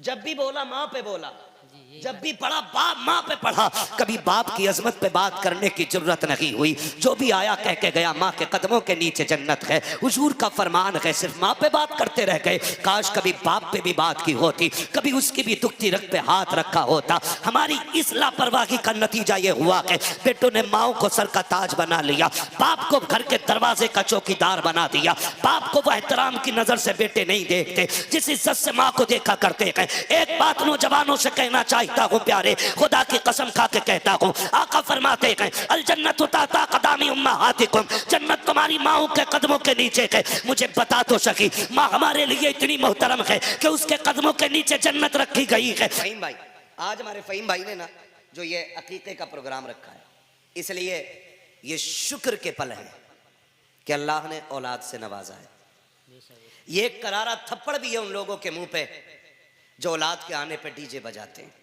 जब भी बोला माँ पे बोला, जब भी पढ़ा बाप माँ पे पढ़ा, कभी बाप की अजमत पे बात करने की जरूरत नहीं हुई। जो भी आया कह के गया माँ के कदमों के नीचे जन्नत है। हुजूर का फरमान है, सिर्फ माँ पे बात करते रह गए। काश कभी बाप पे भी बात की होती, कभी उसकी भी दुखती रग पे हाथ रखा होता। हमारी इस लापरवाही का नतीजा ये हुआ कि बेटों ने माओ को सर का ताज बना लिया, बाप को घर के दरवाजे का चौकीदार बना दिया। बाप को वह एहतराम की नजर से बेटे नहीं देखते जिस इज्जत से माँ को देखा करते हैं। एक बात नौजवानों से कहना चाहता हूँ प्यारे, खुदा की कसम खा के कहता हूँ, आका फरमाते हैं अल जन्नतु ताता कदामी उम्महातिकुम, जन्नत तुम्हारी माओ के कदमों के नीचे है। मुझे बता तो सकी, माँ हमारे लिए इतनी मोहतरम है कि उसके कदमों के नीचे जन्नत रखी गई है। फहीम भाई, आज हमारे फहीम भाई ने ना जो ये अकीके का प्रोग्राम रखा है, इसलिए ये शुक्र के पल है कि अल्लाह ने औलाद से नवाजा है। ये एक करारा थप्पड़ भी है उन लोगों के मुंह पे जो औलाद के आने पे डीजे बजाते हैं।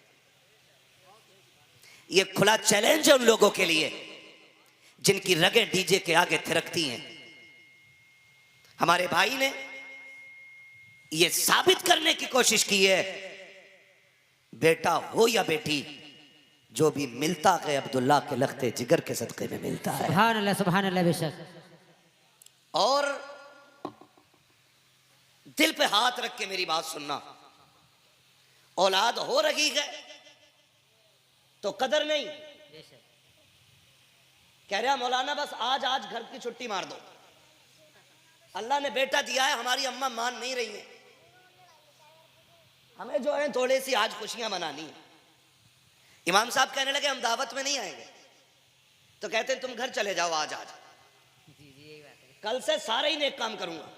ये खुला चैलेंज है उन लोगों के लिए जिनकी रगें डीजे के आगे थिरकती हैं। हमारे भाई ने ये साबित करने की कोशिश की है, बेटा हो या बेटी, जो भी मिलता है अब्दुल्ला के लखते जिगर के सदके में मिलता है। सुभान अल्लाह, सुभान अल्लाह, बेशक। और दिल पे हाथ रख के मेरी बात सुनना, औलाद हो रही है तो कदर नहीं। कह रहा मौलाना बस आज घर की छुट्टी मार दो, अल्लाह ने बेटा दिया है, हमारी अम्मा मान नहीं रही है, हमें जो है थोड़ी सी आज खुशियां मनानी है। इमाम साहब कहने लगे हम दावत में नहीं आएंगे, तो कहते तुम घर चले जाओ आज कल से सारे ही नेक काम करूंगा।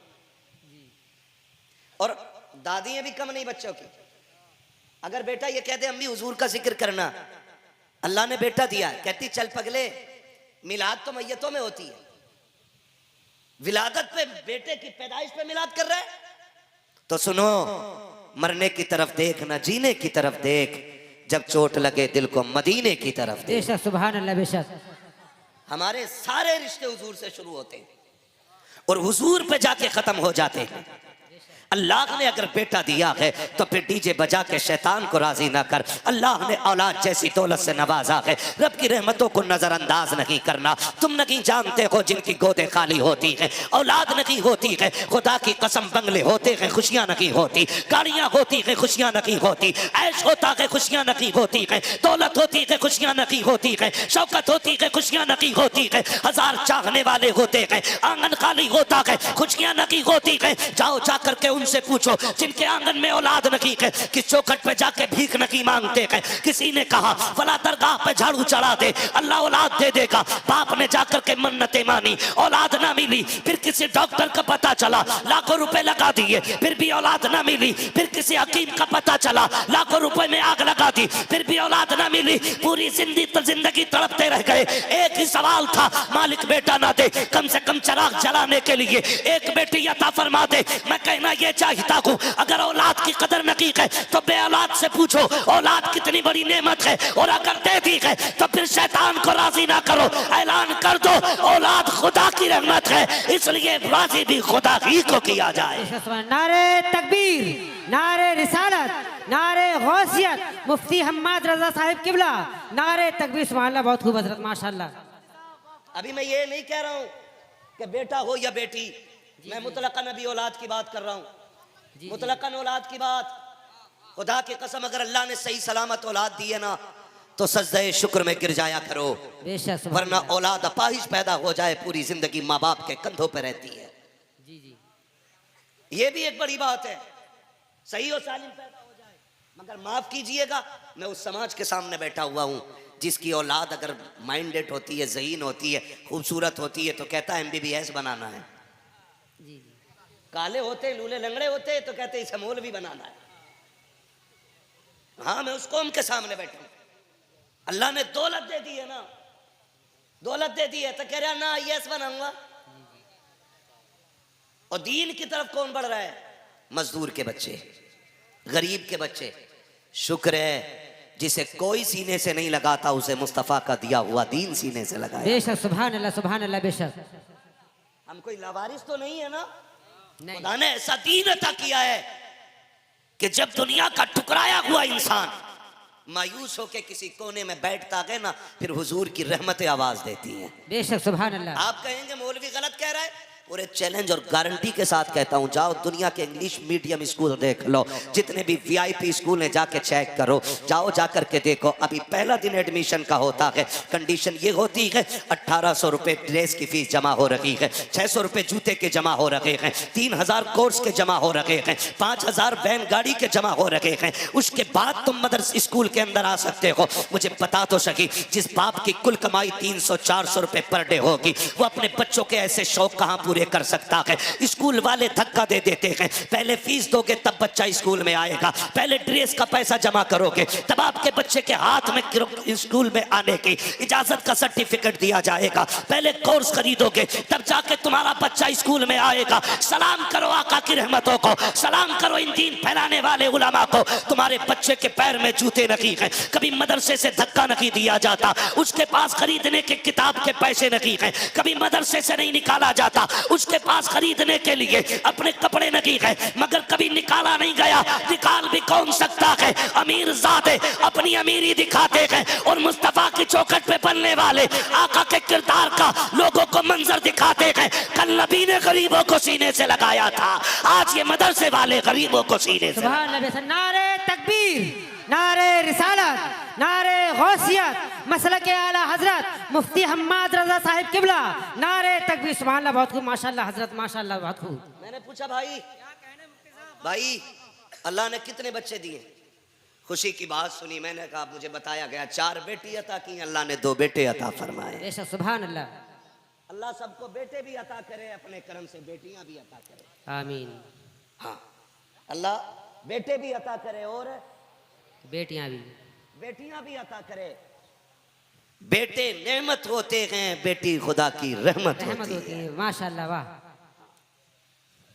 और दादियां भी कम नहीं बच्चों की। अगर बेटा ये कहते अम्मी हुजूर का जिक्र करना, अल्लाह ने बेटा दिया, कहती चल पगले, मिलाद तो मैयतों में होती है, विलादत पे बेटे की पैदाइश पे मिलाद कर रहे हैं। तो सुनो, मरने की तरफ देख ना जीने की तरफ देख, जब चोट लगे दिल को मदीने की तरफ देख। बेशक, सुभान अल्लाह, बेशक। हमारे सारे रिश्ते हुजूर से शुरू होते हैं और हुजूर पे जाके खत्म हो जाते हैं। अल्लाह ने अगर बेटा दिया है तो फिर डीजे बजा के शैतान को राजी ना कर। अल्लाह ने औलाद जैसी दौलत से नवाजा है, रब की रहमतों को नजरअंदाज नहीं करना। तुम नहीं जानते हो जिनकी गोदे खाली होती हैं, औलाद नहीं होती है, खुदा की कसम बंगले होते हैं खुशियां नहीं होती, गाड़ियां होती हैं खुशियां नहीं होती, ऐश होता है खुशियां नहीं होती है, दौलत होती है खुशियां नहीं होती है, शौकत होती है खुशियां नहीं होती है, हजार चाहने वाले होते हैं आंगन खाली होता है खुशियां नहीं होती है। जाओ जाकर के उनसे पूछो जिनके आंगन में औलाद नहीं है, किस चौखट पे जाके भीख नहीं मांगते हैं। किसी ने कहा फला दरगाह पे झाड़ू चढ़ा दे अल्लाह औलाद दे देगा, बाप ने जाकर के मन्नतें मानी, औलाद ना मिली। फिर किसी डॉक्टर का पता चला, लाखों रुपए लगा दिए, फिर भी औलाद ना मिली। फिर किसी हकीम का पता चला, लाखों रुपए में आग लगा दी, फिर भी औलाद ना मिली। पूरी जिंदगी तड़पते रह गए। एक ही सवाल था, मालिक बेटा ना दे, कम से कम चिराग जलाने के लिए एक बेटी अता फरमा दे। मैं कहना ये चाहता हूं, अगर औलाद की कदर न की है तो बे औलाद से पूछो औलाद कितनी बड़ी नेमत है, और अगर दे दी है तो फिर शैतान को राजी ना करो, ऐलान कर दो औलाद खुदा की रहमत है, इसलिए राजी भी खुदा ही को किया जाए। नारे तकबीर, नारे रिसालत, नारे गौसियत, मुफ्ती हम्माद रजा साहिब किबला, नारे तकबीर। सुभान अल्लाह, बहुत खूब हजरत, माशाअल्लाह। अभी मैं ये नहीं कह रहा हूं कि बेटा हो या बेटी, मैं मुतलकन अभी औलाद की बात कर रहा हूं, मुतलकन औलाद की बात। खुदा की कसम अगर अल्लाह ने सही सलामत औलाद दी है ना तो सजदे शुक्र में गिर जाया करो, वरना औलाद अपाहिज पैदा हो जाए पूरी जिंदगी माँ बाप के कंधों पर रहती है। ये भी एक बड़ी बात है, सही और सालिम पैदा हो जाए। मगर माफ कीजिएगा, मैं उस समाज के सामने बैठा हुआ हूँ जिसकी औलाद अगर माइंडेड होती है, ज़हीन होती है, खूबसूरत होती है, तो कहता है MBBS बनाना है। काले होते लूले लंगड़े होते तो कहते इसे मौलवी बनाना है। हाँ, मैं उस कौम के सामने बैठा हूं, अल्लाह ने दौलत दे दी है ना, दौलत दे दी है तो कह रहा ना IAS बनाऊंगा। और दीन की तरफ कौन बढ़ रहा है? मजदूर के बच्चे, गरीब के बच्चे। शुक्र है जिसे कोई सीने से नहीं लगाता उसे मुस्तफा का दिया हुआ दीन सीने से लगाया। बेशक, सुभान अल्लाह, सुभान अल्लाह, बेशक। हम कोई लावारिस तो नहीं है ना, खुदा ने ऐसा दीन अता किया है कि जब दुनिया का टुकराया हुआ इंसान मायूस होकर किसी कोने में बैठता है ना, फिर हुजूर की रहमतें आवाज देती हैं। बेशक सुभान अल्लाह। आप कहेंगे मौलवी गलत कह रहा है, पूरे चैलेंज और गारंटी के साथ कहता हूं, जाओ दुनिया के इंग्लिश मीडियम स्कूल देख लो, जितने भी वीआईपी स्कूल हैं जाके चेक करो, जाओ जाकर के देखो। अभी पहला दिन एडमिशन का होता है, कंडीशन ये होती है 1800 रुपए ड्रेस की फीस जमा हो रही है, 600 रुपए जूते के जमा हो रहे हैं, 3000 कोर्स के जमा हो रहे हैं, 5000 वैन गाड़ी के जमा हो रहे हैं। उसके बाद तुम मदरसा स्कूल के अंदर आ सकते हो। मुझे पता तो सकी, जिस बाप की कुल कमाई 300-400 रुपए पर डे होगी, वो अपने बच्चों के ऐसे शौक कहां पूरे कर सकता है। स्कूल वाले धक्का दे देते हैं, पहले फीस दोगे तब बच्चा स्कूल में आएगा, पहले ड्रेस का पैसा जमा करोगे तब आपके बच्चे के हाथ में स्कूल में आने की इजाजत का सर्टिफिकेट दिया जाएगा, पहले कोर्स खरीदोगे तब जाके तुम्हारा बच्चा स्कूल में आएगा। सलाम करो आका की रहमतों को, सलाम करो इन दीन फैलाने वाले उलमा को। तुम्हारे बच्चे के पैर में जूते नहीं हैं, कभी मदरसे से धक्का नहीं दिया जाता, उसके पास खरीदने के किताब के पैसे नहीं हैं, कभी मदरसे से नहीं निकाला जाता, उसके पास खरीदने के लिए अपने कपड़े नहीं है, मगर कभी निकाला नहीं गया। निकाल भी कौन सकता है? अमीर ज़ादे अपनी अमीरी दिखाते हैं और मुस्तफा की चौखट पे बनने वाले आका के किरदार का लोगों को मंजर दिखाते हैं। कल नबी ने गरीबों को सीने से लगाया था, आज ये मदरसे वाले गरीबों को सीने से। सुभान अल्लाह। नारे तकबीर, नारे रिसालत, नारे गौसियत, मसलक आला हजरत मुफ्ती हम्माद रजा साहिब किबला, नारे तकबीर। सुभान अल्लाह, बहुत खूब, माशाल्लाह हजरत, माशाल्लाह, बहुत खूब। मैंने पूछा भाई अल्लाह ने कितने बच्चे दिए? खुशी की बात सुनी, मैंने कहा मुझे बताया गया 4 बेटी अता की, अल्लाह ने 2 बेटे अता फरमाए। बेशक सुभान अल्लाह। अल्लाह सबको बेटे भी अता करे, अपने करम से बेटियां भी अता करे, आमीन। हाँ, अल्लाह बेटे भी अता करे और बेटियां भी अता करे। बेटे नेमत होते हैं, बेटी खुदा की रहमत होती है। माशाल्लाह, वाह।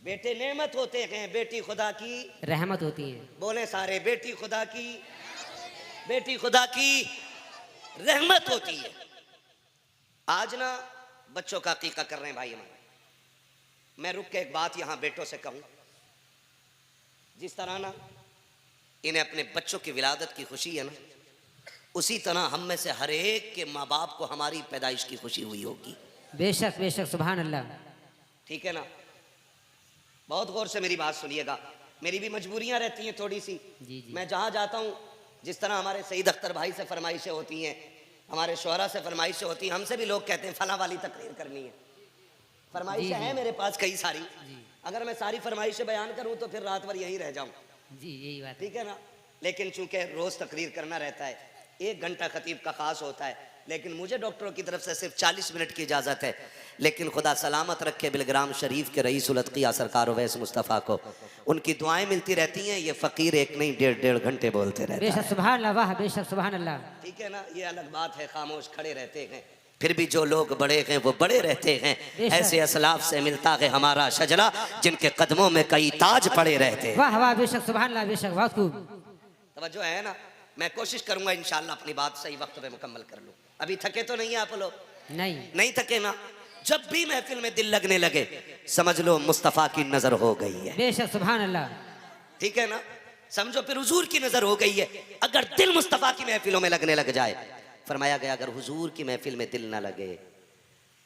बेटे नेमत होते हैं, बेटी खुदा की रहमत होती है। बोले सारे, बेटी खुदा की रहमत होती है। आज ना बच्चों का अकीका कर रहे हैं भाई हमारे। मैं रुक के एक बात यहां बेटों से कहूं, जिस तरह ना इन्हें अपने बच्चों की विलादत की खुशी है ना, उसी तरह हम में से हर एक के माँ बाप को हमारी पैदाइश की खुशी हुई होगी। बेशक बेशक सुभान अल्लाह। ठीक है ना? बहुत गौर से मेरी बात सुनिएगा, मेरी भी मजबूरियां रहती हैं थोड़ी सी। जी जी। मैं जहाँ जाता हूँ, जिस तरह हमारे सईद अख्तर भाई से फरमाइशें होती हैं, हमारे शोहरा से फरमाइशें होती हैं, हमसे भी लोग कहते हैं फला वाली तकरीर करनी है। फरमाइशें हैं मेरे पास कई सारी, अगर मैं सारी फरमाइशें बयान करूँ तो फिर रात भर यहीं रह जाऊँ। जी, यही बात। ठीक है ना? लेकिन चूंकि रोज़ तकरीर करना रहता है, 1 घंटा खतीब का खास होता है, लेकिन मुझे डॉक्टरों की तरफ से सिर्फ 40 मिनट की इजाज़त है। लेकिन खुदा सलामत रखे बिलग्राम शरीफ के रईस उल अत्किया सरकार वैस मुस्तफ़ा को, उनकी दुआएं मिलती रहती हैं। ये फ़कीर एक नहीं 1.5 घंटे बोलते रहते हैं। बेशक सुभान अल्लाह, वाह, बेशक सुभान अल्लाह। ठीक है ना? ये अलग बात है, खामोश खड़े रहते हैं, फिर भी जो लोग बड़े हैं वो बड़े रहते हैं। ऐसे असलाफ से मिलता है हमारा शजरा, जिनके कदमों में कई ताज पड़े रहते हैं। वाह वाह, बेशक सुभान अल्लाह, बेशक, बहुत खूब। तवज्जो है ना? मैं कोशिश करूंगा इंशाल्लाह अपनी बात सही वक्त पे मुकम्मल कर लूं। अभी थके तो नहीं है आप लोग? नहीं थके ना? जब भी महफिल में दिल लगने लगे, समझ लो मुस्तफ़ा की नजर हो गई है। बेशक सुभान अल्लाह। ठीक है ना? समझो फिर हुजूर की नजर हो गई है। अगर दिल मुस्तफ़ा की महफिलों में लगने लग जाए, फरमाया गया अगर हुजूर की महफिल में दिल ना लगे,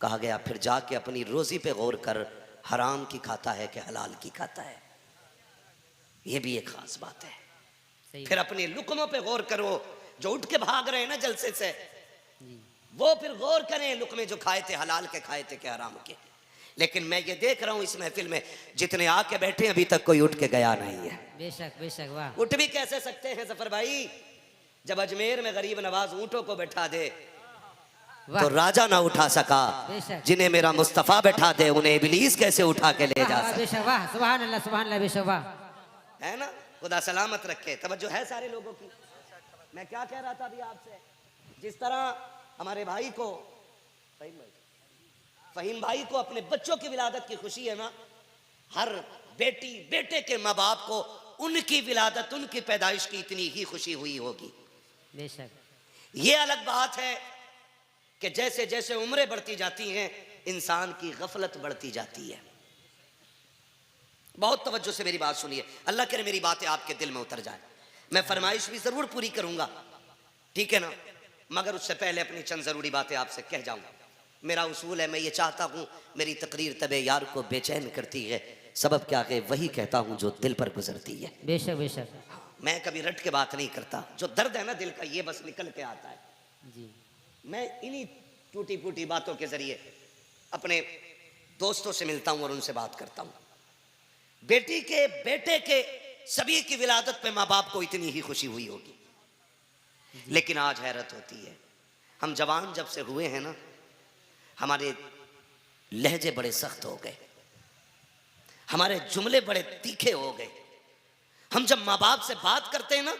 कहा गया फिर जाके अपनी रोजी पे गौर कर, हराम की खाता है कि हलाल की खाता है। ये भी एक खास बात है। फिर अपने लुकमों पे गौर करो, जो उठ के भाग रहे हैं ना जलसे से, वो फिर गौर करें लुकमे जो खाए थे हलाल के खाए थे कि हराम के। लेकिन मैं ये देख रहा हूं इस महफिल में जितने आके बैठे अभी तक कोई उठ के गया नहीं है। बेशक बेशक, वाह। उठ भी कैसे सकते हैं जफर भाई? जब अजमेर में गरीब नवाज ऊंटों को बैठा दे तो राजा ना उठा सका, जिन्हें मेरा मुस्तफा बैठा दे उन्हें इबलीस कैसे उठा के ले जा सके? बेशक, वाह, सुभान अल्लाह, सुभान अल्लाह, बेशक, वाह। है ना? खुदा सलामत रखे। तवज्जो है सारे लोगों की? मैं क्या कह रहा था अभी आपसे, जिस तरह हमारे भाई को, फहीम भाई को अपने बच्चों की विलादत की खुशी है ना, हर बेटी बेटे के माँ बाप को उनकी विलादत, उनकी पैदाइश की इतनी ही खुशी हुई होगी। बेशक। ये अलग बात है कि जैसे जैसे उम्रें बढ़ती जाती हैं, इंसान की गफलत बढ़ती जाती है। बहुत तवज्जो से मेरी बात सुनिए, अल्लाह करे मेरी बातें आपके दिल में उतर जाए। मैं फरमाइश भी जरूर पूरी करूंगा, ठीक है ना, मगर उससे पहले अपनी चंद जरूरी बातें आपसे कह जाऊं। मेरा उसूल है, मैं ये चाहता हूं मेरी तकरीर तबे यार को बेचैन करती है, सबब क्या है वही कहता हूं जो दिल पर गुजरती है। बेशक बेशक मैं कभी रट के बात नहीं करता, जो दर्द है ना दिल का ये बस निकल के आता है जी। मैं इन्हीं टूटी फूटी बातों के जरिए अपने दोस्तों से मिलता हूं और उनसे बात करता हूं। बेटी के बेटे के सभी की विलादत पे माँ बाप को इतनी ही खुशी हुई होगी, लेकिन आज हैरत होती है, हम जवान जब से हुए हैं ना, हमारे लहजे बड़े सख्त हो गए, हमारे जुमले बड़े तीखे हो गए। हम जब माँ बाप से बात करते हैं ना,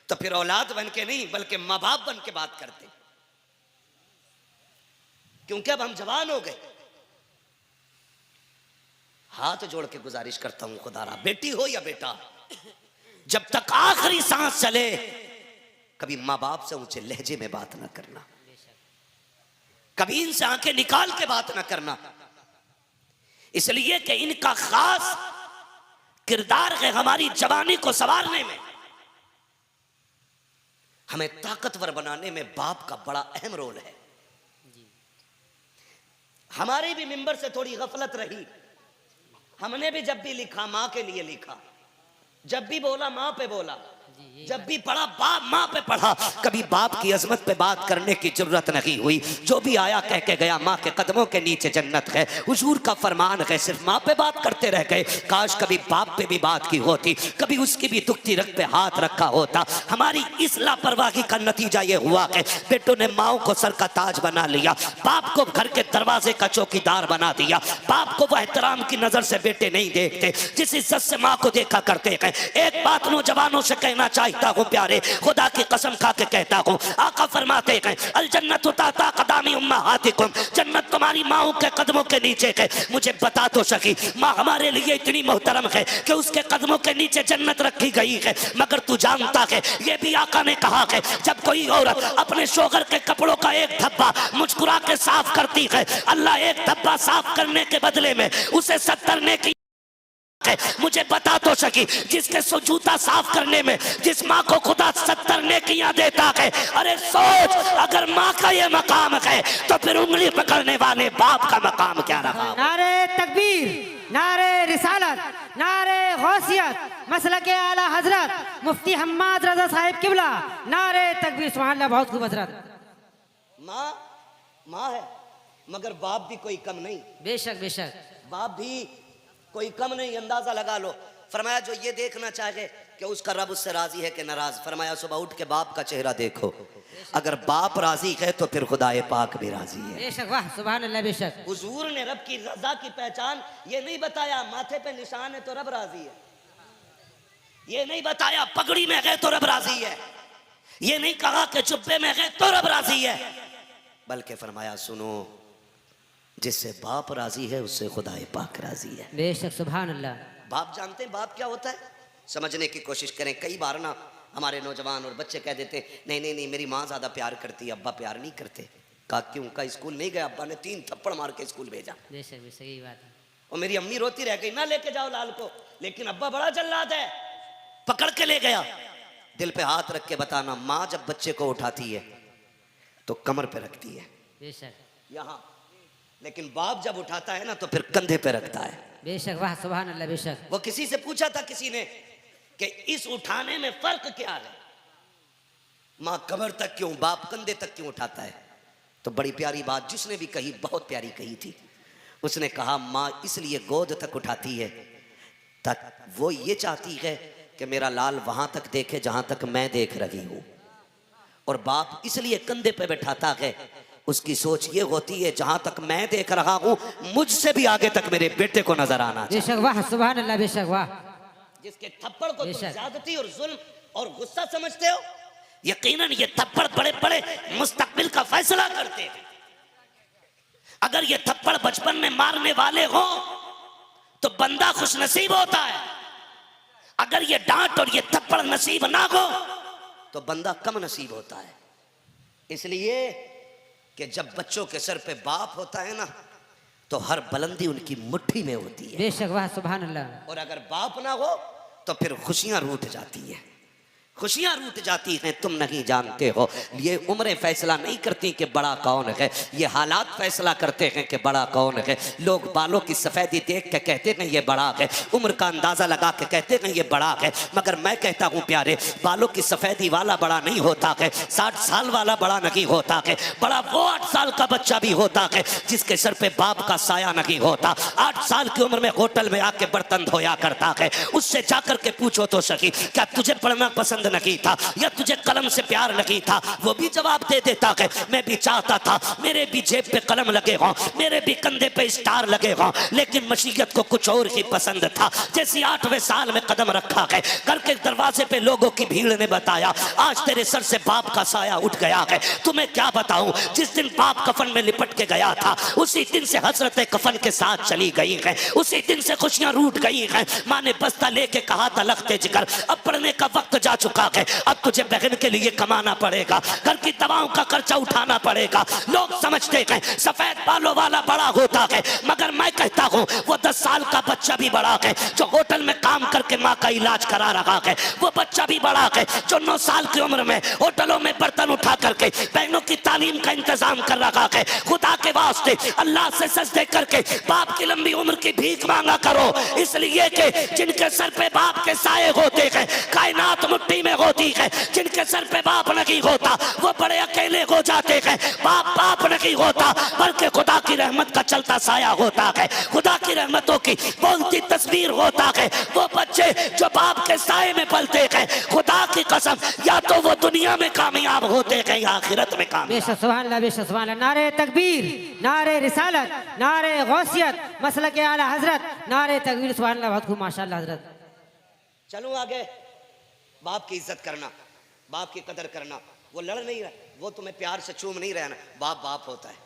तो फिर औलाद बन के नहीं बल्कि माँ बाप बन के बात करते हैं, क्योंकि अब हम जवान हो गए। हाथ जोड़ के गुजारिश करता हूं खुदारा, बेटी हो या बेटा, जब तक आखिरी सांस चले कभी माँ बाप से ऊंचे लहजे में बात ना करना, कभी इनसे आंखें निकाल के बात ना करना, इसलिए कि इनका खास किरदार है हमारी जवानी को संवारने में, हमें ताकतवर बनाने में बाप का बड़ा अहम रोल है। हमारी भी मिंबर से थोड़ी गफलत रही, हमने भी जब भी लिखा माँ के लिए लिखा, जब भी बोला माँ पे बोला, जब भी पढ़ा बाप माँ पे पढ़ा, कभी बाप की अजमत पे बात करने की जरूरत नहीं हुई। जो भी आया कह के गया माँ के कदमों के नीचे जन्नत है, हुजूर का फरमान है, सिर्फ माँ पे बात करते रह गए। काश कभी बाप पे भी बात की होती, कभी उसकी भी दुखती रग पे हाथ रखा होता। हमारी इस लापरवाही का नतीजा ये हुआ कि बेटों ने माओ को सर का ताज बना लिया, बाप को घर के दरवाजे का चौकीदार बना दिया, बाप को वह एहतराम की नजर से बेटे नहीं देखते जिस इज्जत से माँ को देखा करते हैं। एक बात नौजवानों से कहना चाहता हूं प्यारे, खुदा की कसम खा के कहता हूं, आका फरमाते हैं अल जन्नतु ताता कदामी उम्महातिकुम, जन्नत तुम्हारी माओं के कदमों के नीचे है। मुझे बता तो सकी, माँ हमारे लिए इतनी मोहतरम है कि उसके कदमों के नीचे जन्नत रखी गई है, मगर तू जानता है ये भी आका ने कहा है जब कोई औरत अपने शोहर के कपड़ों का एक धब्बा मुस्कुरा के साफ करती है, अल्लाह एक धब्बा साफ करने के बदले में उसे 70 नेकी। मुझे बता तो सकी, जिसके जूता साफ करने में जिस माँ को खुदा 70 नेकियां देता है, अरे सोच अगर माँ का ये मकाम है तो फिर उंगली पकड़ने वाले बाप का मकाम क्या रहा। नारे तकबीर, नारे रिसालत, नारे गौसियत, मसलके आला हजरत मुफ्ती हम्माद रजा साहिब किबला, नारे तकबीर, सुभान अल्लाह, बहुत खूब हजरत। माँ माँ है मगर बाप भी कोई कम नहीं, बेशक बेशक, बाप भी कोई कम नहीं, अंदाजा लगा लो। फरमाया जो ये देखना चाहे कि उसका रब उससे राजी है कि नाराज, फरमाया सुबह उठ के बाप का चेहरा देखो, अगर बाप राजी है तो फिर खुदाए पाक भी राजी है। बेशक, वाह सुभान अल्लाह, बेशक। हुजूर ने रब की रजा की पहचान ये नहीं बताया माथे पे निशान है तो रब राजी है, ये नहीं बताया पगड़ी में गए तो रब राजी है, ये नहीं कहा कि जुब्बे में गए तो रब राजी है, बल्कि फरमाया सुनो जिससे बाप राजी है उससे खुदाए पाक राजी है। बेशक, सुभान अल्लाह। बाप जानते हैं बाप क्या होता है, समझने की कोशिश करें। कई बार ना हमारे नौजवान और बच्चे कह देते नहीं नहीं नहीं मेरी माँ ज्यादा प्यार करती है, अब्बा प्यार नहीं करते। कहा क्यों? का स्कूल नहीं गया, अब्बा ने 3 थप्पड़ मार के स्कूल भेजा। बेशक बेशक, यही बात है। और मेरी अम्मी रोती रह गई ना लेके जाओ लाल को, लेकिन अब्बा बड़ा जल्लाद है, पकड़ के ले गया। दिल पे हाथ रख के बताना, माँ जब बच्चे को उठाती है तो कमर पे रखती है बेशक, यहाँ, लेकिन बाप जब उठाता है ना तो फिर कंधे पे रखता है। बेशक, वाह सुभान अल्लाह, बेशक। वो किसी से पूछा था किसी ने कि इस उठाने में फर्क क्या है, माँ कमर तक क्यों, बाप कंधे तक क्यों उठाता है? तो बड़ी प्यारी बात जिसने भी कही, बहुत प्यारी कही थी। उसने कहा माँ इसलिए गोद तक उठाती है तक वो ये चाहती है कि मेरा लाल वहां तक देखे जहां तक मैं देख रही हूं, और बाप इसलिए कंधे पे बैठाता है, उसकी सोच ये होती है जहां तक मैं देख रहा हूं मुझसे भी आगे तक मेरे बेटे को नजर आना चाहिए। बेशक, वाह सुभान अल्लाह, बेशक, वाह। जिसके थप्पड़ को तुम बेशक। ज्यादती और जुल्म और गुस्सा समझते हो, यकीनन ये थप्पड़ बड़े बड़े मुस्तकबिल का फैसला करते हैं। अगर ये थप्पड़ बचपन में मारने वाले हो तो बंदा खुश नसीब होता है, अगर ये डांट और ये थप्पड़ नसीब ना हो तो बंदा कम नसीब होता है। इसलिए कि जब बच्चों के सर पे बाप होता है ना तो हर बुलंदी उनकी मुट्ठी में होती है। बेशक, वाह सुभान अल्लाह। और अगर बाप ना हो तो फिर खुशियां रूठ जाती हैं, खुशियां रूठ जाती हैं। तुम नहीं जानते हो, ये उम्रें फैसला नहीं करती कि बड़ा कौन है, ये हालात फैसला करते हैं कि बड़ा कौन है। लोग बालों की सफेदी देख के कहते हैं ये बड़ा है, उम्र का अंदाजा लगा के कहते हैं ये बड़ा है। मगर मैं कहता हूँ प्यारे, बालों की सफेदी वाला बड़ा नहीं होता है, 60 साल वाला बड़ा नहीं होता है। बड़ा वो 8 साल का बच्चा भी होता है जिसके सर पे बाप का साया नहीं होता। 8 साल की उम्र में होटल में आके बर्तन धोया करता है। उससे जाकर के पूछो तो सही, क्या तुझे पढ़ना पसंद नहीं था या तुझे कलम से प्यार नहीं था? वो भी जवाब दे देता है, मैं भी चाहता था मेरे भी जेब पे कलम लगे हों, मेरे भी कंधे पे स्टार लगे हों, लेकिन मशीयत को कुछ और ही पसंद था। जैसे 8वें साल में कदम रखा है, घर के दरवाजे पे लोगों की भीड़ ने बताया आज तेरे सर से बाप का साया उठ गया है। तुम्हें क्या बताऊं, जिस दिन बाप कफन में लिपट के गया था उसी दिन से हसरतें कफन के साथ चली गई हैं, उसी दिन से खुशियां रूठ गई हैं। माँ ने बस्ता लेके कहा था लखते जिगर अब पढ़ने का वक्त जा चुका है, अब तुझे बहन के लिए कमाना पड़ेगा, घर की दवाओं का खर्चा उठाना पड़ेगा। लोग समझते हैं सफेद बालों वाला बड़ा होता है, मगर मैं कहता हूँ वो 10 साल का बच्चा भी बड़ा है जो होटल में काम करके माँ का इलाज करा रहा है। वो बच्चा भी बड़ा है जो 9 साल की उम्र में होटलों में बर्तन उठा करके बहनों की तालीम का इंतजाम कर रहा है। खुदा के वास्ते अल्लाह से सजदे करके बाप की लंबी उम्र की भीख मांगा करो, इसलिए कि जिनके सर पे बाप के साए होते हैं कायनात मुट्ठी में होती है, जिनके सर पे बाप नहीं होता वो बड़े अकेले हो जाते हैं। बाप नहीं होता बल्कि खुदा की रहमत का चलता साया होता है, खुदा की रहमतों की बोलती तस्वीर होता है। वो बच्चे जो बाप के साए में पलते हैं, खुदा की कसम या तो वो दुनिया में कामयाब होते हैं या आखिरत में कामयाब। बेशक सुभान अल्लाह, बेशक सुभान अल्लाह। नारे तकबीर, नारे रिसालत, नारे गौसियत, मसलक आला हजरत, नारे तकबीर, सुभान अल्लाह, बहुत खूब माशाअल्लाह हजरत। चलो आगे, बाप की इज्जत करना, बाप की कदर करना। वो लड़ नहीं रहा, वो तुम्हें प्यार से चूम नहीं रहा ना, बाप बाप होता है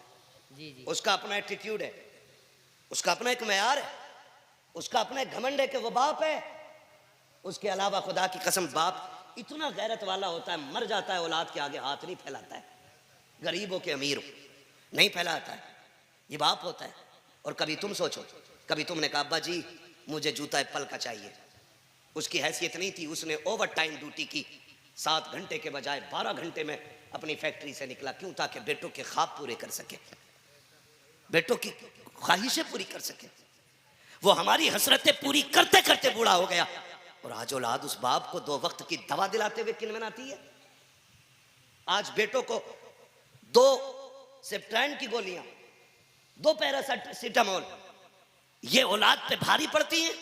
जी जी, उसका अपना एटीट्यूड है, उसका अपना एक मेयार है, उसका अपना एक घमंड है कि वो बाप है। उसके अलावा खुदा की कसम बाप इतना गैरत वाला होता है, मर जाता है औलाद के आगे हाथ नहीं फैलाता है, गरीब हो के अमीर हो नहीं फैलाता है, ये बाप होता है। और कभी तुम सोचो, कभी तुमने कहा अब्बा जी मुझे जूता एप्पल का चाहिए, उसकी हैसियत नहीं थी, उसने ओवर टाइम ड्यूटी की, 7 घंटे के बजाय 12 घंटे में अपनी फैक्ट्री से निकला। क्यों? ताकि बेटों के ख्वाब पूरे कर सके, बेटों की ख्वाहिशें पूरी कर सके। वो हमारी हसरतें पूरी करते करते बूढ़ा हो गया, और आज औलाद उस बाप को 2 वक्त की दवा दिलाते हुए किन मनाती है। आज बेटों को 2 सेप्ट्राइन की गोलियां, 2 पैरासिटामोल, ये औलाद पे भारी पड़ती हैं।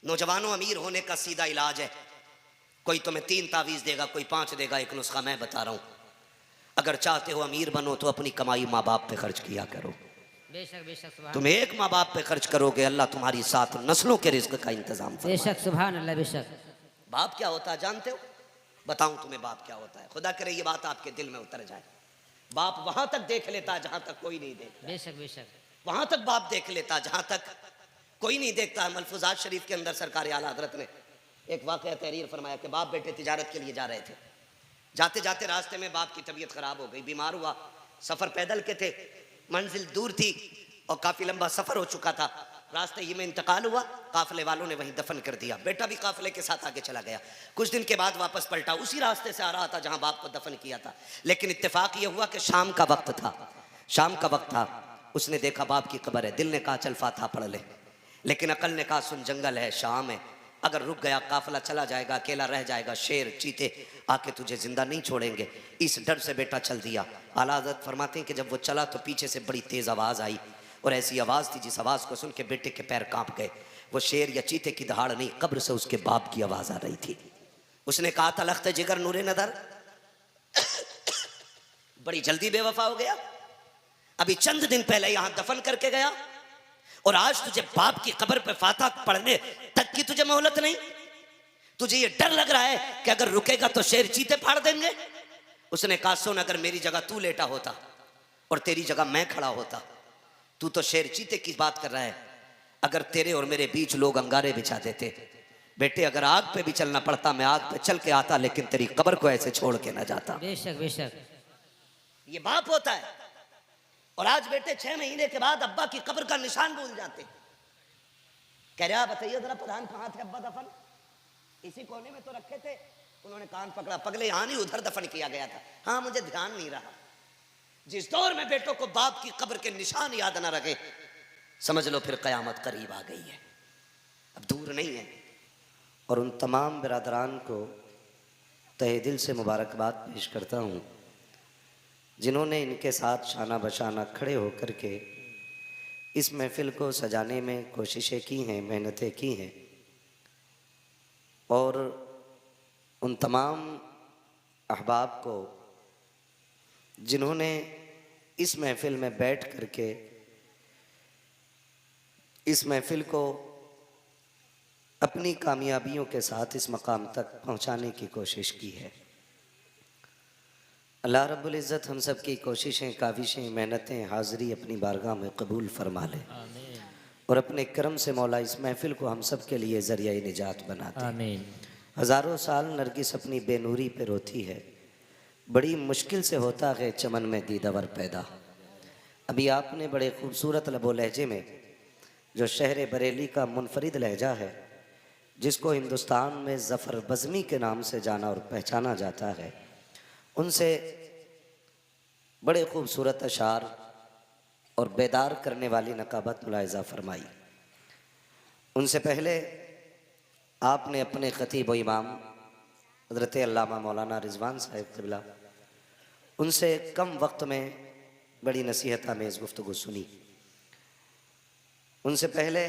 नौजवानों, अमीर होने का सीधा इलाज है, कोई तुम्हें 3 तावीज़ देगा, कोई 5 देगा, एक नुस्खा मैं बता रहा हूं। अगर चाहते हो अमीर बनो तो अपनी कमाई माँ बाप पे खर्च किया करो। बेशक बेशक सुभान, तुम एक माँ बाप पे खर्च करोगे, अल्लाह तुम्हारी 7 नस्लों के रिज्क का इंतजाम फरमाएगा। बेशक सुभान अल्लाह, बेशक। बाप क्या होता है जानते हो? बताऊं तुम्हें बाप क्या होता है, खुदा करे ये बात आपके दिल में उतर जाए। बाप वहां तक देख लेता है जहां तक कोई नहीं देखता, बेशक बेशक, वहां तक बाप देख लेता जहां तक कोई नहीं देखता है। मलफूजात शरीफ के अंदर सरकार आला हजरत ने एक वाक़या तहरीर फरमाया कि बाप बेटे तिजारत के लिए जा रहे थे, जाते जाते रास्ते में बाप की तबीयत खराब हो गई, बीमार हुआ। सफ़र पैदल के थे, मंजिल दूर थी और काफ़ी लंबा सफ़र हो चुका था। रास्ते ही में इंतकाल हुआ, काफ़िले वालों ने वहीं दफन कर दिया। बेटा भी काफ़िले के साथ आगे चला गया। कुछ दिन के बाद वापस पलटा, उसी रास्ते से आ रहा था जहां बाप को दफन किया था। लेकिन इत्तेफाक ये हुआ कि शाम का वक्त था, शाम का वक्त था। उसने देखा बाप की कब्र है, दिल ने कहा चल फातिहा पढ़ ले, लेकिन अकल ने कहा सुन जंगल है, शाम है, अगर रुक गया काफिला चला जाएगा, अकेला रह जाएगा, शेर चीते आके तुझे जिंदा नहीं छोड़ेंगे। इस डर से बेटा चल दिया। आला हज़रत फरमाते हैं कि जब वो चला तो पीछे से बड़ी तेज़ आवाज़ आई, और ऐसी आवाज़ थी जिस आवाज़ को सुन के बेटे के पैर कांप गए। वो शेर या चीते की दहाड़ नहीं, कब्र से उसके बाप की आवाज़ आ रही थी। उसने कहा था लख्त जिगर नूरे नदर, बड़ी जल्दी बेवफा हो गया, अभी चंद दिन पहले यहां दफन करके गया और आज तुझे बाप की कब्र पे फातिहा पढ़ने तक की तुझे मोहलत नहीं। तुझे ये डर लग रहा है कि अगर रुकेगा तो शेर चीते फाड़ देंगे। उसने कहा सुन, अगर मेरी जगह तू लेटा होता और तेरी जगह मैं खड़ा होता, तू तो शेर चीते की बात कर रहा है, अगर तेरे और मेरे बीच लोग अंगारे बिछा देते, बेटे अगर आग पे भी चलना पड़ता मैं आग पे चल के आता, लेकिन तेरी कब्र को ऐसे छोड़ के ना जाता। बेशक बेशक, ये बाप होता है। और आज बेटे 6 महीने के बाद अब्बा की कब्र का निशान भूल जाते। कह रहा बताइए जरा प्रधान कहाँ थे अब्बा दफन? इसी कोने में तो रखे थे। उन्होंने कान पकड़ा, पगले यहाँ नहीं उधर दफन किया गया था। हाँ मुझे ध्यान नहीं रहा। जिस दौर में बेटों को बाप की कब्र के निशान याद ना रखे, समझ लो फिर कयामत करीब आ गई है, अब दूर नहीं है। और उन तमाम बिरादरान को तहे दिल से मुबारकबाद पेश करता हूँ जिन्होंने इनके साथ शाना बशाना खड़े होकर के इस महफिल को सजाने में कोशिशें की हैं, मेहनतें की हैं। और उन तमाम अहबाब को जिन्होंने इस महफिल में बैठ करके इस महफिल को अपनी कामयाबियों के साथ इस मकाम तक पहुंचाने की कोशिश की है। अल्लाह रब्बुल इज़्ज़त हम सब की कोशिशें, काविशें, मेहनतें, हाज़िरी अपनी बारगाह में कबूल फरमा ले और अपने करम से मौला इस महफिल को हम सब के लिए ज़रिया निजात बना दे। आमीन। हज़ारों साल नरगिस अपनी बेनूरी पे रोती है, बड़ी मुश्किल से होता है चमन में दीदावर पैदा। अभी आपने बड़े खूबसूरत लबो लहजे में जो शहर बरेली का मुनफरिद लहजा है, जिसको हिंदुस्तान में ज़फ़र बज़मी के नाम से जाना और पहचाना जाता है, उनसे बड़े खूबसूरत अशार और बेदार करने वाली नकाबत मुलाहिज़ा फरमाई। उनसे पहले आपने अपने ख़तीब व इमाम हज़रत अल्लामा मौलाना रिज़वान साहिब क़िबला, उनसे कम वक्त में बड़ी नसीहत आमेज़ गुफ्तगू सुनी। उनसे पहले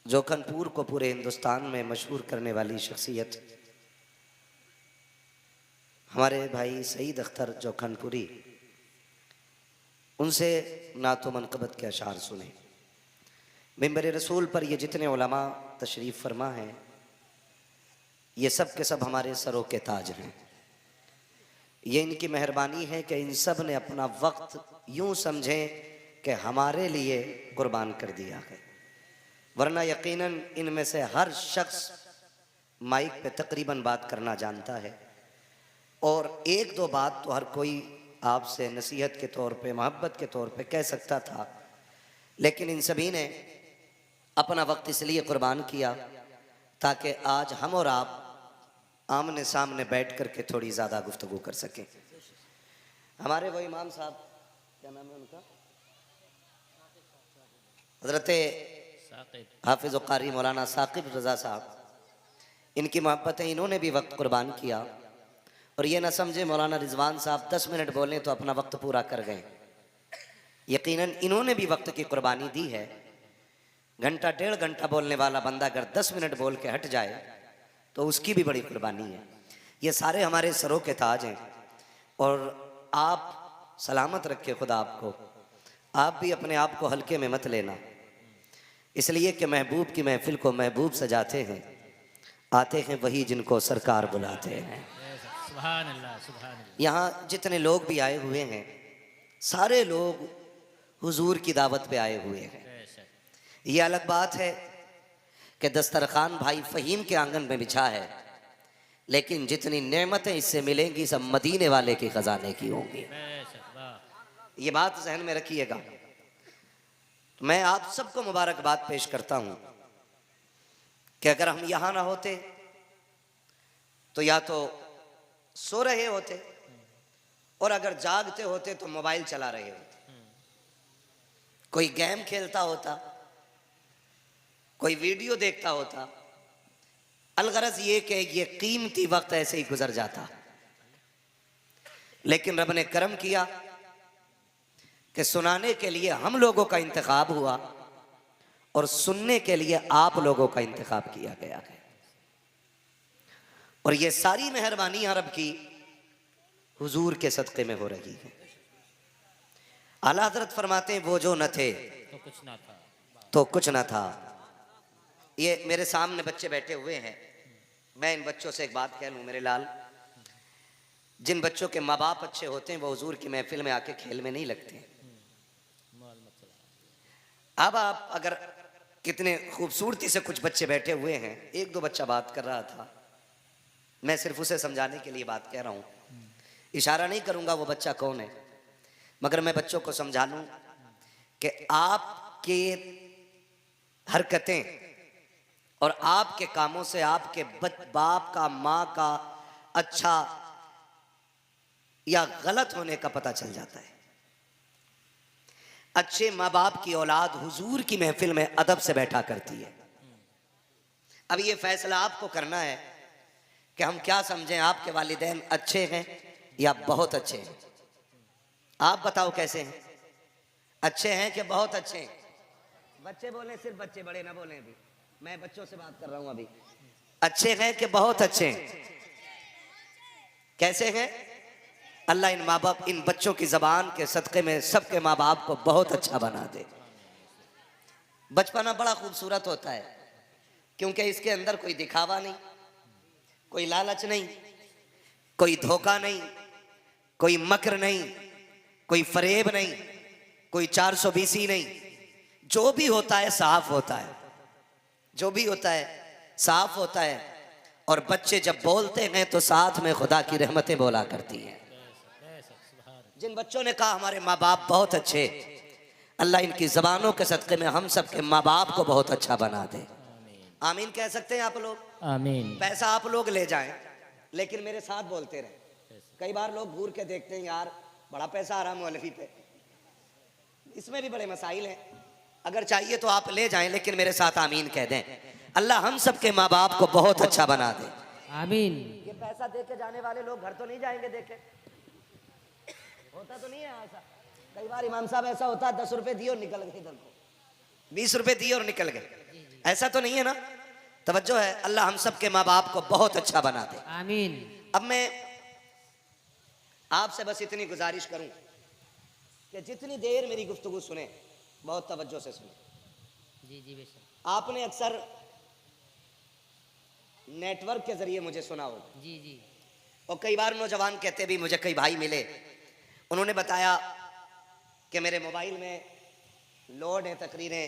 जोखनपुर को पूरे हिंदुस्तान में मशहूर करने वाली शख्सियत हमारे भाई सईद अख्तर जोखनपुरी, उनसे नातो मनक़बत के अशार सुने। मिंबर रसूल पर ये जितने उलमा तशरीफ़ फरमा हैं, ये सब के सब हमारे सरों के ताज हैं। ये इनकी मेहरबानी है कि इन सब ने अपना वक्त यूँ समझें कि हमारे लिए कुर्बान कर दिया है, वरना यकीनन इनमें से हर शख्स माइक पे तकरीबन बात करना जानता है और एक दो बात तो हर कोई आपसे नसीहत के तौर पे, मोहब्बत के तौर पे कह सकता था, लेकिन इन सभी ने अपना वक्त इसलिए कुर्बान किया ताकि आज हम और आप आमने सामने बैठ कर के थोड़ी ज़्यादा गुफ्तगू कर सकें। हमारे वो इमाम साहब, क्या नाम है उनका, हज़रत हाफिज़ व क़ारी मौलाना साकिब रज़ा साहब, इनकी मोहब्बतें इन्होंने भी वक्त कुर्बान किया। और ये ना समझे मौलाना रिजवान साहब 10 मिनट बोलें तो अपना वक्त पूरा कर गए, यकीनन इन्होंने भी वक्त की कुर्बानी दी है। घंटा 1.5 घंटा बोलने वाला बंदा अगर 10 मिनट बोल के हट जाए तो उसकी भी बड़ी कुर्बानी है। ये सारे हमारे सरों के ताज हैं और आप सलामत रखे खुदा आपको। आप भी अपने आप को हल्के में मत लेना, इसलिए कि महबूब की महफिल को महबूब सजाते हैं, आते हैं वही जिनको सरकार बुलाते हैं। सुभान अल्लाह, सुभान अल्लाह। यहाँ जितने लोग भी आए हुए हैं, सारे लोग हुजूर की दावत पे आए हुए हैं। ये अलग बात है कि दस्तरखान भाई फ़हीम के आंगन में बिछा है, लेकिन जितनी नेमतें इससे मिलेंगी सब मदीने वाले के ख़जाने की होंगी। ये बात जहन में रखिएगा। तो मैं आप सबको मुबारकबाद पेश करता हूँ कि अगर हम यहाँ ना होते तो या तो सो रहे होते और अगर जागते होते तो मोबाइल चला रहे होते, कोई गेम खेलता होता, कोई वीडियो देखता होता। अलगरज ये कि ये कीमती वक्त ऐसे ही गुजर जाता, लेकिन रब ने करम किया कि सुनाने के लिए हम लोगों का इंतखाब हुआ और सुनने के लिए आप लोगों का इंतखाब किया गया है। और ये सारी मेहरबानी अरब की हुजूर के सदक़े में हो रही है। आला हज़रत फरमाते हैं वो जो न थे तो कुछ ना था। ये मेरे सामने बच्चे बैठे हुए हैं, मैं इन बच्चों से एक बात कह लूँ मेरे लाल, जिन बच्चों के माँ बाप अच्छे होते हैं वो हुजूर की महफिल में आके खेल में नहीं लगते। अब आप अगर कितने खूबसूरती से कुछ बच्चे बैठे हुए हैं, एक दो बच्चा बात कर रहा था, मैं सिर्फ उसे समझाने के लिए बात कह रहा हूँ, इशारा नहीं करूँगा वो बच्चा कौन है, मगर मैं बच्चों को समझा लूं कि आपके हरकतें और आपके कामों से आपके बाप का, माँ का अच्छा या गलत होने का पता चल जाता है। अच्छे माँ बाप की औलाद हुजूर की महफिल में अदब से बैठा करती है। अब ये फैसला आपको करना है कि हम क्या समझें, आपके वालिदैन अच्छे हैं या बहुत अच्छे हैं। आप बताओ कैसे हैं, अच्छे हैं कि बहुत अच्छे हैं? बच्चे बोले, सिर्फ बच्चे, बड़े ना बोले। अभी मैं बच्चों से बात कर रहा हूं। अभी अच्छे हैं कि बहुत अच्छे हैं? कैसे हैं? अल्लाह इन माँ बाप, इन बच्चों की जबान के सदक़े में सबके माँ बाप को बहुत अच्छा बना दे। बचपना बड़ा खूबसूरत होता है क्योंकि इसके अंदर कोई दिखावा नहीं, कोई लालच नहीं, कोई धोखा नहीं, कोई मकर नहीं, कोई फरेब नहीं, कोई 420 नहीं। जो भी होता है साफ होता है, जो भी होता है साफ होता है। और बच्चे जब बोलते हैं तो साथ में खुदा की रहमतें बोला करती हैं। जिन बच्चों ने कहा हमारे माँ बाप बहुत अच्छे, अल्लाह इनकी जबानों के सदक़े में हम सब के माँ बाप को बहुत अच्छा बना दे। आमीन कह सकते हैं आप लोग? आमीन। पैसा आप लोग ले जाएं लेकिन मेरे साथ बोलते रहे। कई बार लोग घूर के देखते हैं, यार बड़ा पैसा आ रहा मौलवी पे, इसमें भी बड़े मसाइल हैं। अगर चाहिए तो आप ले जाएं लेकिन मेरे साथ आमीन कह दें। अल्लाह हम सब के माँ बाप को बहुत अच्छा बना दे। आमीन। ये पैसा दे के जाने वाले लोग घर तो नहीं जाएंगे देखे, होता तो नहीं है ऐसा। कई बार इमाम साहब ऐसा होता है 10 रुपए दिए और निकल गए इधर को, 20 रुपए दिए और निकल गए, ऐसा तो नहीं है ना। तवज्जो है। अल्लाह हम सब के माँ बाप को बहुत अच्छा बना दे। आमीन। अब मैं आपसे बस इतनी गुजारिश करूं कि जितनी देर मेरी गुफ्तगू सुने बहुत तवज्जो से सुने। जी जी बेशक। आपने अक्सर नेटवर्क के जरिए मुझे सुना होगा। जी जी। और कई बार नौजवान कहते भी, मुझे कई भाई मिले, उन्होंने बताया कि मेरे मोबाइल में लोड है तकरीरें,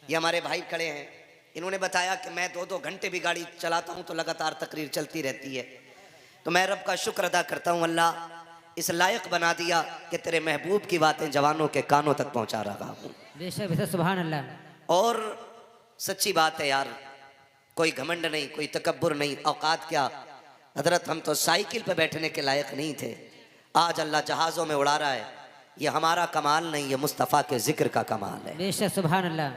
ये हमारे भाई खड़े हैं, इन्होंने बताया कि मैं 2-2 घंटे भी गाड़ी चलाता हूँ तो लगातार तकरीर चलती रहती है। तो मैं रब का शुक्र अदा करता हूँ, अल्लाह इस लायक बना दिया कि तेरे महबूब की बातें जवानों के कानों तक पहुँचा रहा हूँ। बेशक बेशक, सुभान अल्लाह। और सच्ची बात है यार, कोई घमंड नहीं, कोई तकब्बुर नहीं। औकात क्या हजरत, हम तो साइकिल पे बैठने के लायक नहीं थे, आज अल्लाह जहाज़ों में उड़ा रहा है। ये हमारा कमाल नहीं, ये मुस्तफ़ा के जिक्र का कमाल है। बेशक, सुभान अल्लाह।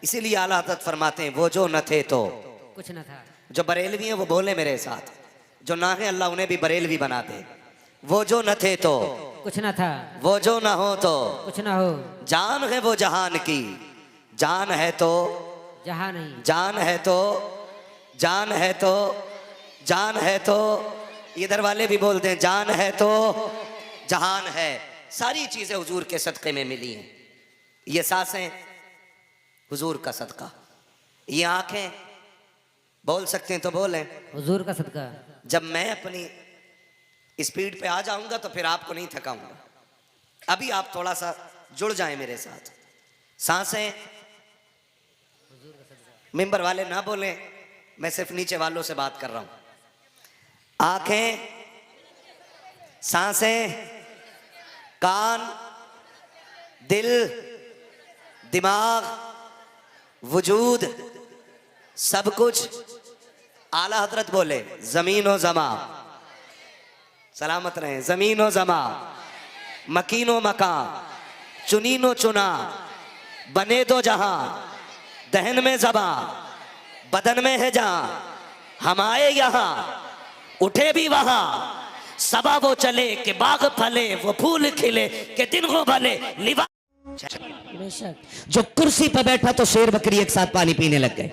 इसीलिए आला हज़रत फरमाते हैं, वो जो न थे तो कुछ न था। जो बरेलवी हैं वो बोले मेरे साथ, जो ना है अल्लाह उन्हें भी बरेलवी बना दे। वो जो न थे तो कुछ न था, वो जो न हो तो कुछ न हो। जान है वो जहान की, जान है तो जहां नहीं, जान है तो, जान है तो, जान है तो, इधर वाले भी बोलते हैं जान है तो जहान है। सारी चीजें हुजूर के सदक़े में मिली हैं। ये सांसें हुजूर का सदका, ये आंखें बोल सकते हैं तो बोलें हुजूर का सदका। जब मैं अपनी स्पीड पे आ जाऊंगा तो फिर आपको नहीं थकाऊंगा। अभी आप थोड़ा सा जुड़ जाएं मेरे साथ। सांसें, मिंबर वाले ना बोलें, मैं सिर्फ नीचे वालों से बात कर रहा हूं। आंखें, सांसें, कान, दिल, दिमाग, वजूद, सब कुछ आला हजरत बोले जमीन व जमा, सलामत रहे, जमीन व जमा, मकीनो मकान, चुनीनो चुना, बने दो जहां, दहन में जबा, बदन में है जहां, हम आए यहां, उठे भी वहां, सबा वो चले कि बाग फले, वो फूल खिले कि दिन हो भले, लिवा। बेशक। जो कुर्सी पर बैठा तो शेर बकरी एक साथ पानी पीने लग गए।